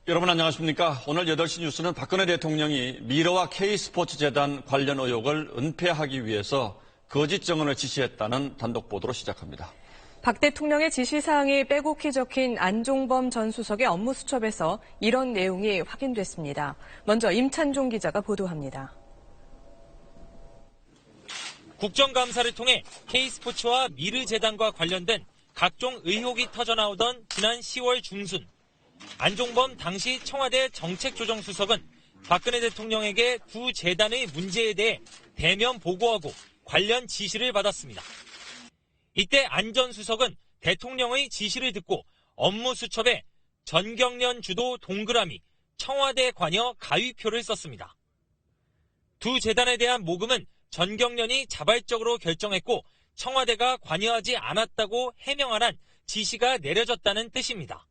여러분 안녕하십니까? 오늘 8시 뉴스는 박근혜 대통령이 미러와 K스포츠재단 관련 의혹을 은폐하기 위해서 거짓 증언을 지시했다는 단독 보도로 시작합니다. 박 대통령의 지시사항이 빼곡히 적힌 안종범 전 수석의 업무수첩에서 이런 내용이 확인됐습니다. 먼저 임찬종 기자가 보도합니다. 국정감사를 통해 K스포츠와 미르재단과 관련된 각종 의혹이 터져나오던 지난 10월 중순, 안종범 당시 청와대 정책조정수석은 박근혜 대통령에게 두 재단의 문제에 대해 대면 보고하고 관련 지시를 받았습니다. 이때 안 전 수석은 대통령의 지시를 듣고 업무 수첩에 전경련 주도 동그라미 청와대 관여 가위표를 썼습니다. 두 재단에 대한 모금은 전경련이 자발적으로 결정했고 청와대가 관여하지 않았다고 해명하란 지시가 내려졌다는 뜻입니다.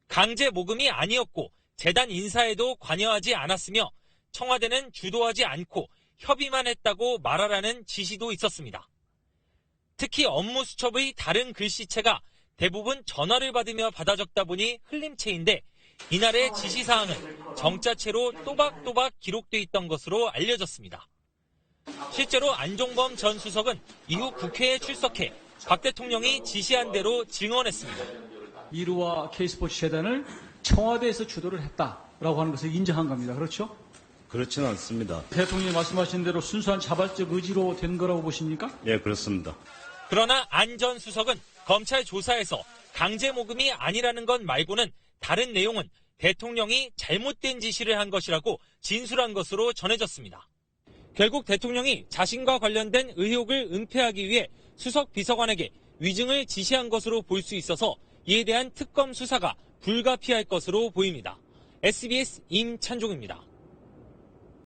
강제 모금이 아니었고 재단 인사에도 관여하지 않았으며 청와대는 주도하지 않고 협의만 했다고 말하라는 지시도 있었습니다. 특히 업무 수첩의 다른 글씨체가 대부분 전화를 받으며 받아 적다 보니 흘림체인데 이날의 지시사항은 정자체로 또박또박 기록돼 있던 것으로 알려졌습니다. 실제로 안종범 전 수석은 이후 국회에 출석해 박 대통령이 지시한 대로 증언했습니다. 미르와 K스포츠 재단을 청와대에서 주도를 했다라고 하는 것을 인정한 겁니다. 그렇죠? 그렇지는 않습니다. 대통령이 말씀하신 대로 순수한 자발적 의지로 된 거라고 보십니까? 예, 그렇습니다. 그러나 안 전 수석은 검찰 조사에서 강제 모금이 아니라는 것 말고는 다른 내용은 대통령이 잘못된 지시를 한 것이라고 진술한 것으로 전해졌습니다. 결국 대통령이 자신과 관련된 의혹을 은폐하기 위해 수석 비서관에게 위증을 지시한 것으로 볼 수 있어서 이에 대한 특검 수사가 불가피할 것으로 보입니다. SBS 임찬종입니다.